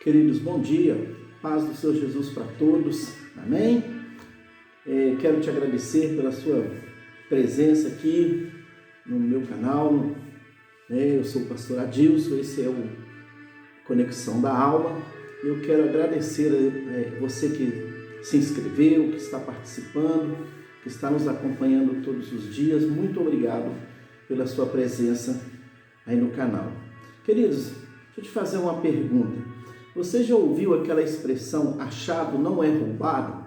Queridos, bom dia, paz do Senhor Jesus para todos, amém? Quero te agradecer pela sua presença aqui no meu canal, eu sou o pastor Adilson, esse é o Conexão da Alma. Eu quero agradecer a você que se inscreveu, que está participando, que está nos acompanhando todos os dias. Muito obrigado pela sua presença aí no canal. Queridos, deixa eu te fazer uma pergunta. Você já ouviu aquela expressão, achado não é roubado?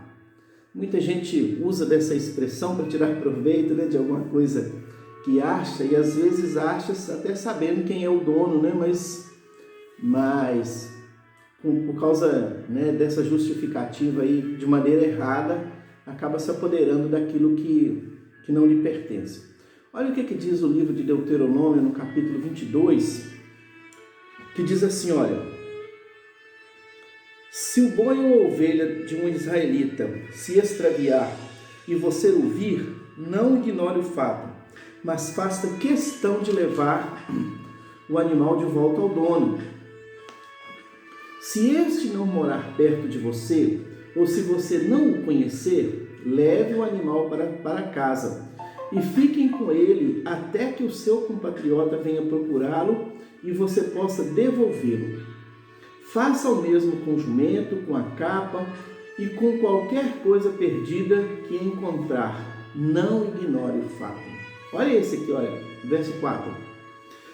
Muita gente usa dessa expressão para tirar proveito, de alguma coisa que acha, e às vezes acha até sabendo quem é o dono, mas por causa dessa justificativa aí, de maneira errada, acaba se apoderando daquilo que não lhe pertence. Olha o que diz o livro de Deuteronômio, no capítulo 22, que diz assim, olha: se o boi ou a ovelha de um israelita se extraviar e você o vir, não ignore o fato, mas faça questão de levar o animal de volta ao dono. Se este não morar perto de você, ou se você não o conhecer, leve o animal para casa e fiquem com ele até que o seu compatriota venha procurá-lo e você possa devolvê-lo. Faça o mesmo com o jumento, com a capa e com qualquer coisa perdida que encontrar. Não ignore o fato. Olha esse aqui, olha, verso 4.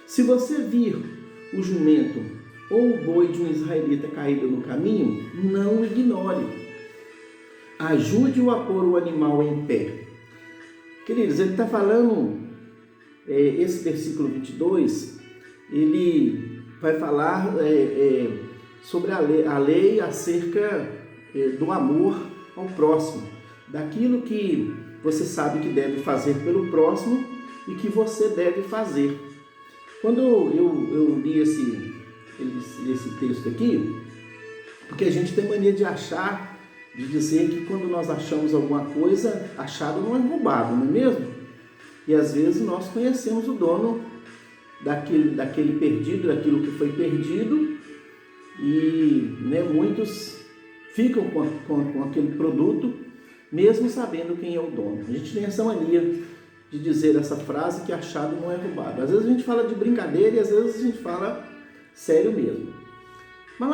Se você vir o jumento ou o boi de um israelita caído no caminho, não o ignore. Ajude-o a pôr o animal em pé. Queridos, ele está falando, esse versículo 22, ele vai falar sobre a lei acerca do amor ao próximo, daquilo que você sabe que deve fazer pelo próximo e que você deve fazer. Quando eu li esse texto aqui, porque a gente tem mania de achar, de dizer que quando nós achamos alguma coisa, achado não é roubado, não é mesmo? E às vezes nós conhecemos o dono daquele perdido, daquilo que foi perdido, e muitos ficam com aquele produto, mesmo sabendo quem é o dono. A gente tem essa mania de dizer essa frase que achado não é roubado. Às vezes a gente fala de brincadeira e às vezes a gente fala sério mesmo. Mas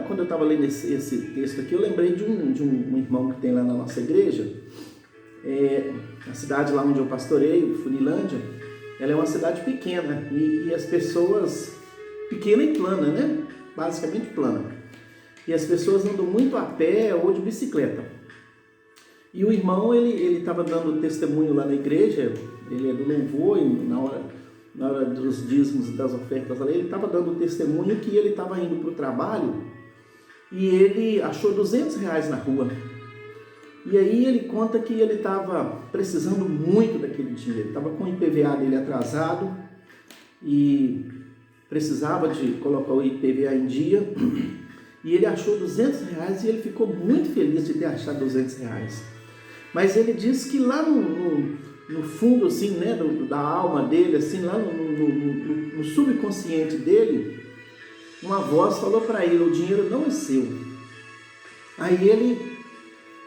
quando eu estava lendo esse texto aqui, eu lembrei de um irmão que tem lá na nossa igreja, na cidade lá onde eu pastoreio, Funilândia. Ela é uma cidade pequena e as pessoas, pequena e plana, basicamente plana. E as pessoas andam muito a pé ou de bicicleta. E o irmão, ele estava dando testemunho lá na igreja, ele é do louvor, e na hora dos dízimos e das ofertas ali, ele estava dando testemunho que ele estava indo para o trabalho e ele achou R$200 na rua. E aí ele conta que ele estava precisando muito daquele dinheiro, estava com o IPVA dele atrasado e precisava de colocar o IPVA em dia, e ele achou R$200 e ele ficou muito feliz de ter achado R$200. Mas ele disse que lá no fundo assim, da alma dele, assim, lá no subconsciente dele, uma voz falou para ele: o dinheiro não é seu. Aí ele,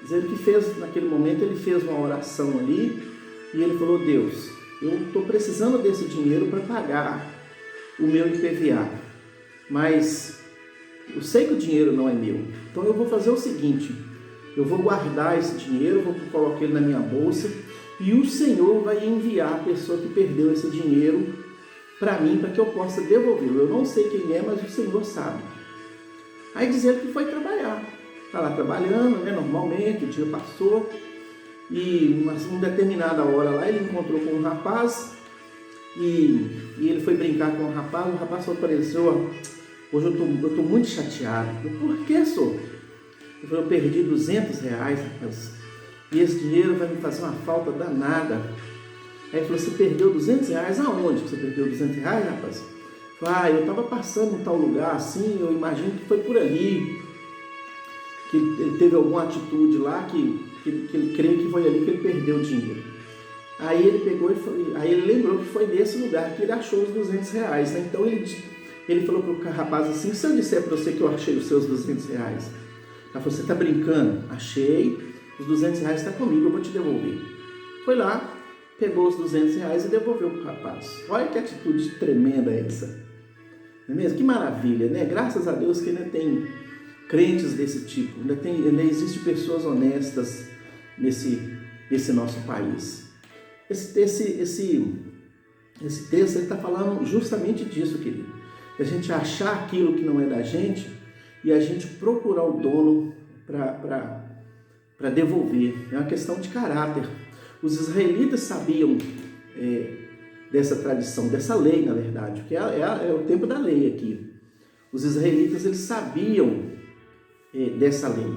dizendo que fez, naquele momento, ele fez uma oração ali, e ele falou: Deus, eu estou precisando desse dinheiro para pagar o meu IPVA, mas eu sei que o dinheiro não é meu, então eu vou fazer o seguinte: eu vou guardar esse dinheiro, vou colocar ele na minha bolsa, e o Senhor vai enviar a pessoa que perdeu esse dinheiro para mim, para que eu possa devolvê-lo. Eu não sei quem é, mas o Senhor sabe. Aí dizendo que foi trabalhar, está lá trabalhando, normalmente, o dia passou, e uma determinada hora lá ele encontrou com um rapaz, e ele foi brincar com o rapaz falou para ele: senhor, hoje eu estou muito chateado. Eu: por que, senhor? Ele falou: eu perdi R$200, rapaz, e esse dinheiro vai me fazer uma falta danada. Aí ele falou: você perdeu R$200? Aonde você perdeu R$200, rapaz? Eu falei: eu estava passando em tal lugar assim, eu imagino que foi por ali, que ele teve alguma atitude lá, que ele crê que foi ali que ele perdeu o dinheiro. Aí ele pegou aí ele lembrou que foi nesse lugar que ele achou os R$200, Então ele Ele falou para o rapaz assim: se eu disser para você que eu achei os seus R$200? Ela falou: você está brincando? Achei, os R$200 está comigo, eu vou te devolver. Foi lá, pegou os R$200 e devolveu para o rapaz. Olha que atitude tremenda essa. Não é mesmo? Que maravilha, né? Graças a Deus que ainda tem crentes desse tipo, ainda existe pessoas honestas nesse nosso país. Esse texto está falando justamente disso, querido. A gente achar aquilo que não é da gente e a gente procurar o dono para devolver. É uma questão de caráter. Os israelitas sabiam dessa tradição, dessa lei, na verdade, porque é o tempo da lei aqui. Os israelitas, eles sabiam dessa lei.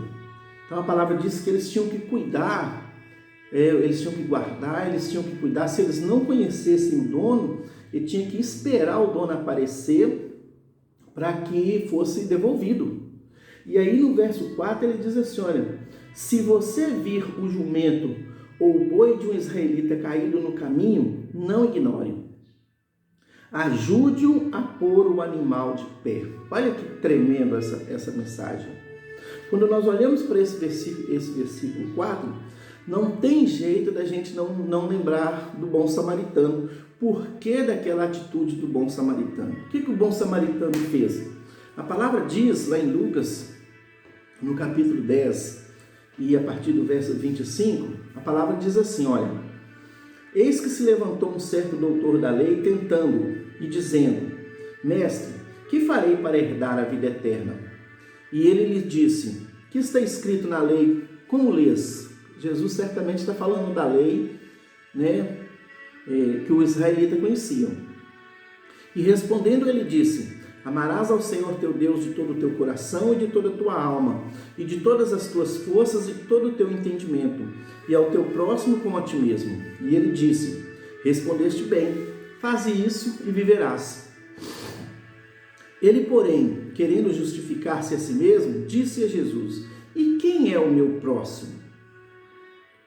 Então a palavra diz que eles tinham que cuidar, eles tinham que guardar, eles tinham que cuidar. Se eles não conhecessem o dono, ele tinha que esperar o dono aparecer para que fosse devolvido. E aí no verso 4 ele diz assim: olha, se você vir o jumento ou o boi de um israelita caído no caminho, não ignore. Ajude-o a pôr o animal de pé. Olha que tremendo essa mensagem. Quando nós olhamos para esse versículo 4, não tem jeito da gente não lembrar do bom samaritano. Por que daquela atitude do bom samaritano? O que o bom samaritano fez? A palavra diz lá em Lucas, no capítulo 10, e a partir do verso 25, a palavra diz assim: olha, eis que se levantou um certo doutor da lei, tentando-o e dizendo: mestre, que farei para herdar a vida eterna? E ele lhe disse: que está escrito na lei? Como lês? Jesus certamente está falando da lei, né, que o israelita conheciam. E respondendo ele disse: amarás ao Senhor teu Deus de todo o teu coração e de toda a tua alma, e de todas as tuas forças e de todo o teu entendimento, e ao teu próximo como a ti mesmo. E ele disse: respondeste bem, faze isso e viverás. Ele, porém, querendo justificar-se a si mesmo, disse a Jesus: e quem é o meu próximo?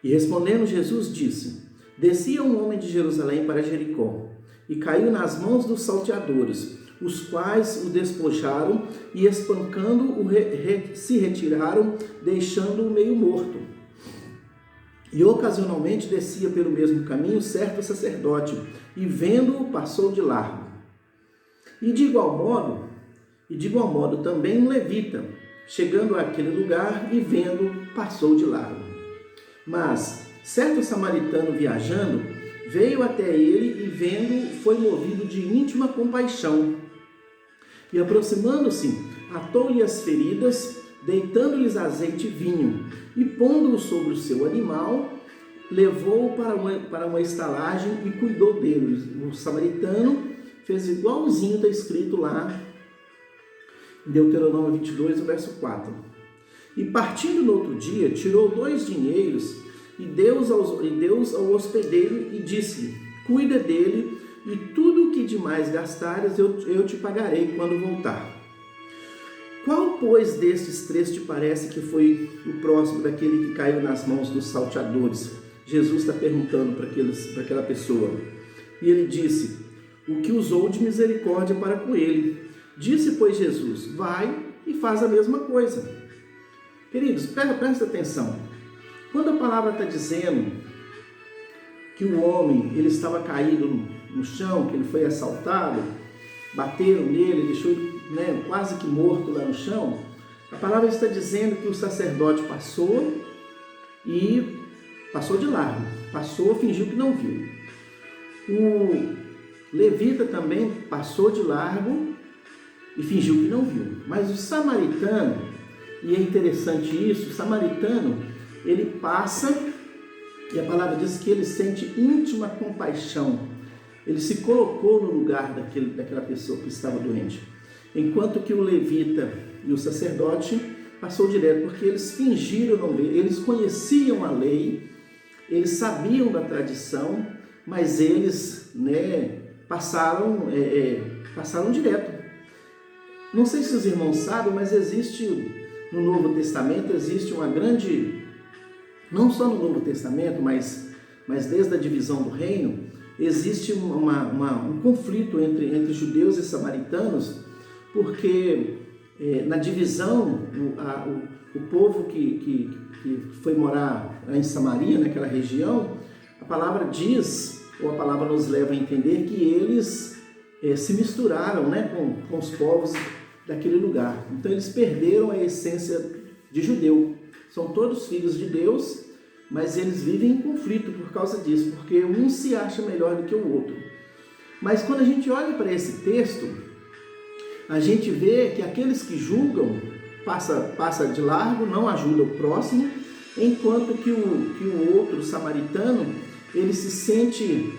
E respondendo Jesus disse: descia um homem de Jerusalém para Jericó, e caiu nas mãos dos salteadores, os quais o despojaram e, espancando-o, se retiraram, deixando-o meio morto. E ocasionalmente descia pelo mesmo caminho certo sacerdote, e vendo-o, passou de largo. E de igual modo também um levita, chegando àquele lugar e vendo, passou de largo. Mas certo samaritano viajando, veio até ele e vendo, foi movido de íntima compaixão. E aproximando-se, atou-lhe as feridas, deitando-lhes azeite e vinho, e pondo-o sobre o seu animal, levou-o para uma estalagem e cuidou dele. O samaritano fez igualzinho, está escrito lá em Deuteronômio 22, verso 4. E partindo no outro dia, tirou 2 dinheiros e deu ao hospedeiro e disse: cuida dele, e tudo o que demais gastares eu te pagarei quando voltar. Qual, pois, destes 3 te parece que foi o próximo daquele que caiu nas mãos dos salteadores? Jesus está perguntando para aquela pessoa. E ele disse: o que usou de misericórdia para com ele. Disse, pois, Jesus: vai e faz a mesma coisa. Queridos, presta atenção. Quando a palavra está dizendo que o homem ele estava caído no chão, que ele foi assaltado, bateram nele, deixou ele quase que morto lá no chão, a palavra está dizendo que o sacerdote passou e passou de largo, passou, fingiu que não viu. O levita também passou de largo e fingiu que não viu. Mas o samaritano, e é interessante isso, o samaritano, ele passa, e a palavra diz que ele sente íntima compaixão. Ele se colocou no lugar daquela pessoa que estava doente. Enquanto que o levita e o sacerdote passou direto, porque eles fingiram não ver, eles conheciam a lei, eles sabiam da tradição, mas eles passaram direto. Não sei se os irmãos sabem, mas existe no Novo Testamento, existe uma grande, não só no Novo Testamento, mas desde a divisão do reino, existe um conflito entre judeus e samaritanos, porque na divisão, o povo que foi morar em Samaria, naquela região, a palavra diz, ou a palavra nos leva a entender que eles se misturaram, né, com os povos daquele lugar. Então eles perderam a essência de judeu. São todos filhos de Deus, mas eles vivem em conflito por causa disso, porque um se acha melhor do que o outro. Mas quando a gente olha para esse texto, a gente vê que aqueles que julgam passa de largo, não ajuda o próximo, enquanto que o outro, o samaritano, ele se sente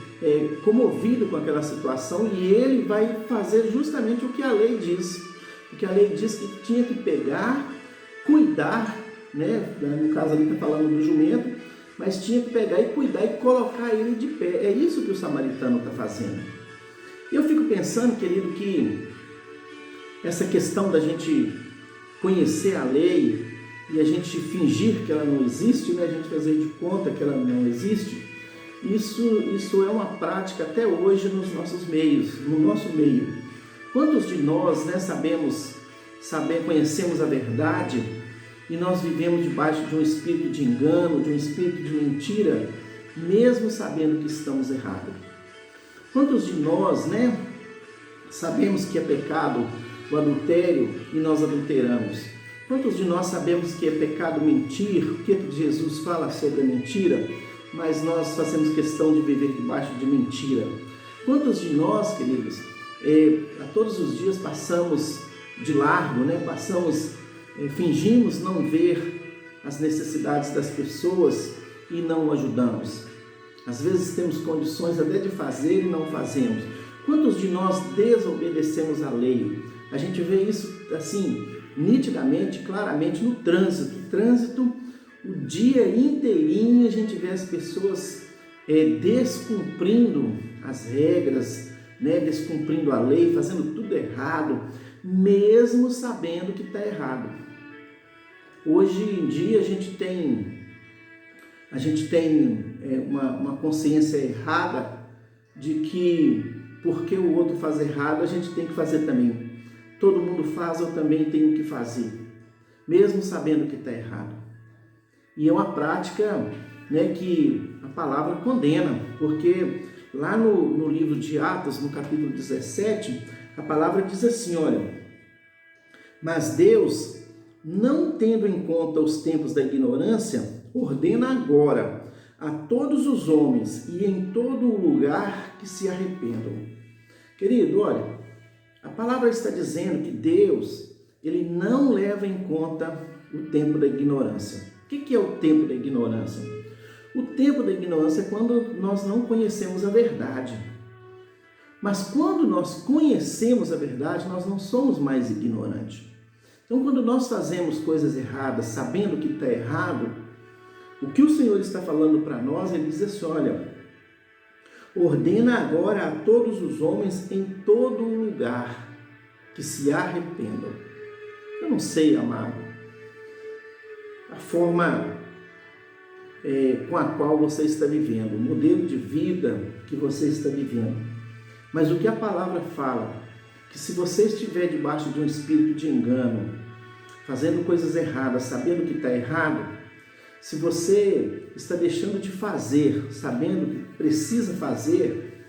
comovido com aquela situação e ele vai fazer justamente o que a lei diz. Porque a lei diz que tinha que pegar, cuidar, né? No caso ali está falando do jumento, mas tinha que pegar e cuidar e colocar ele de pé. É isso que o samaritano está fazendo. Eu fico pensando, querido, que essa questão da gente conhecer a lei e a gente fingir que ela não existe, né? A gente fazer de conta que ela não existe, isso é uma prática até hoje nos nossos meios, no nosso meio. Quantos de nós, né, conhecemos a verdade e nós vivemos debaixo de um espírito de engano, de um espírito de mentira, mesmo sabendo que estamos errados? Quantos de nós, né, sabemos que é pecado o adultério e nós adulteramos? Quantos de nós sabemos que é pecado mentir? O que Jesus fala sobre a mentira? Mas nós fazemos questão de viver debaixo de mentira. Quantos de nós, queridos, a todos os dias passamos de largo, né? Fingimos não ver as necessidades das pessoas e não ajudamos? Às vezes temos condições até de fazer e não fazemos. Quantos de nós desobedecemos a lei? A gente vê isso assim, nitidamente, claramente no trânsito. O trânsito, o dia inteirinho a gente vê as pessoas descumprindo as regras, né? Descumprindo a lei, fazendo tudo errado, mesmo sabendo que está errado. Hoje em dia a gente tem uma consciência errada de que porque o outro faz errado, a gente tem que fazer também. Todo mundo faz, eu também tenho que fazer, mesmo sabendo que está errado. E é uma prática, né, que a palavra condena, porque lá no livro de Atos, no capítulo 17, a palavra diz assim, olha: mas Deus, não tendo em conta os tempos da ignorância, ordena agora a todos os homens e em todo lugar que se arrependam. Querido, olha, a palavra está dizendo que Deus, ele não leva em conta o tempo da ignorância. O que é o tempo da ignorância? O tempo da ignorância é quando nós não conhecemos a verdade. Mas quando nós conhecemos a verdade, nós não somos mais ignorantes. Então, quando nós fazemos coisas erradas, sabendo que está errado, o que o Senhor está falando para nós, ele diz assim, olha: ordena agora a todos os homens em todo lugar que se arrependam. Eu não sei, amado, a forma com a qual você está vivendo, o modelo de vida que você está vivendo. Mas o que a palavra fala, que se você estiver debaixo de um espírito de engano, fazendo coisas erradas, sabendo que está errado, se você está deixando de fazer, sabendo que precisa fazer,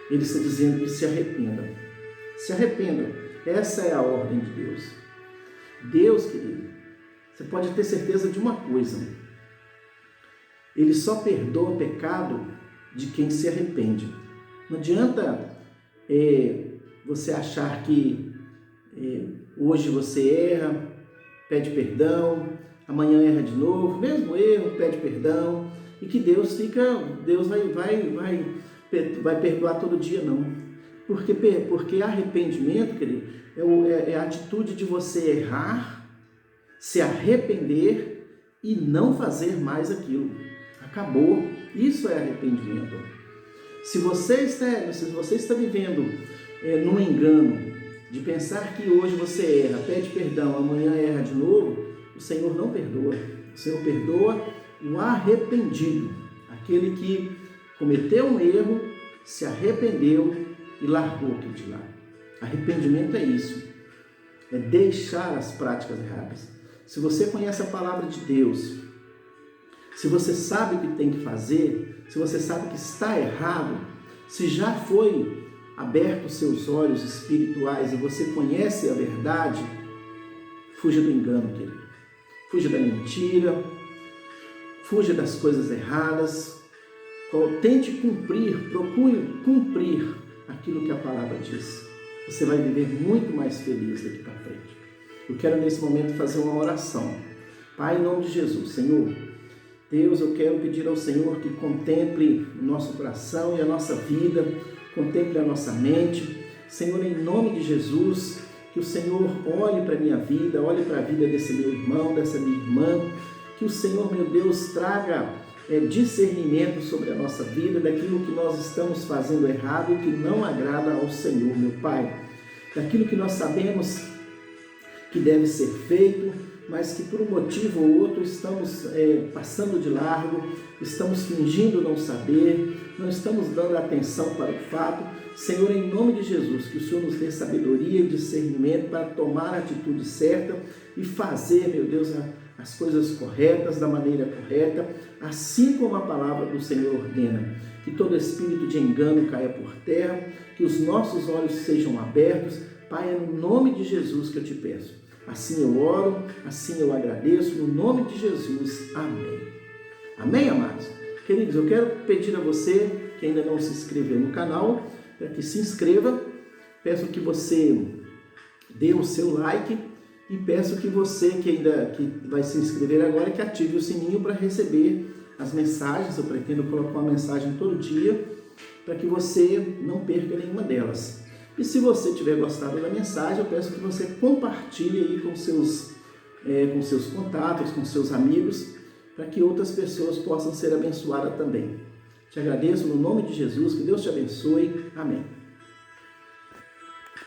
ele está dizendo que se arrependa. Se arrependa. Essa é a ordem de Deus. Deus, querido, você pode ter certeza de uma coisa: ele só perdoa pecado de quem se arrepende. Não adianta você achar que hoje você erra, pede perdão, amanhã erra de novo, mesmo erro, pede perdão, e que Deus vai perdoar todo dia, não. Porque arrependimento, querido, é a atitude de você errar, se arrepender e não fazer mais aquilo. Acabou. Isso é arrependimento. Se você está vivendo num engano de pensar que hoje você erra, pede perdão, amanhã erra de novo, o Senhor não perdoa. O Senhor perdoa o arrependido, aquele que cometeu um erro, se arrependeu e largou aquilo de lado. Arrependimento é isso, é deixar as práticas erradas. Se você conhece a palavra de Deus, se você sabe o que tem que fazer, se você sabe que está errado, se já foi aberto os seus olhos espirituais e você conhece a verdade, fuja do engano, querido. Fuja da mentira, fuja das coisas erradas. Tente cumprir, procure cumprir aquilo que a palavra diz. Você vai viver muito mais feliz daqui para frente. Eu quero nesse momento fazer uma oração. Pai, em nome de Jesus, Senhor, Deus, eu quero pedir ao Senhor que contemple o nosso coração e a nossa vida, contemple a nossa mente. Senhor, em nome de Jesus, que o Senhor olhe para a minha vida, olhe para a vida desse meu irmão, dessa minha irmã, que o Senhor, meu Deus, traga discernimento sobre a nossa vida, daquilo que nós estamos fazendo errado e que não agrada ao Senhor, meu Pai. Daquilo que nós sabemos que deve ser feito, mas que por um motivo ou outro estamos passando de largo, estamos fingindo não saber, não estamos dando atenção para o fato. Senhor, em nome de Jesus, que o Senhor nos dê sabedoria e discernimento para tomar a atitude certa e fazer, meu Deus, as coisas corretas, da maneira correta, assim como a palavra do Senhor ordena. Que todo espírito de engano caia por terra, que os nossos olhos sejam abertos. Pai, é no nome de Jesus que eu te peço. Assim eu oro, assim eu agradeço, no nome de Jesus. Amém. Amém, amados? Queridos, eu quero pedir a você que ainda não se inscreveu no canal, para que se inscreva. Peço que você dê o seu like e peço que você que vai se inscrever agora, que ative o sininho para receber as mensagens. Eu pretendo colocar uma mensagem todo dia para que você não perca nenhuma delas. E se você tiver gostado da mensagem, eu peço que você compartilhe aí com seus contatos, com seus amigos, para que outras pessoas possam ser abençoadas também. Te agradeço no nome de Jesus, que Deus te abençoe. Amém.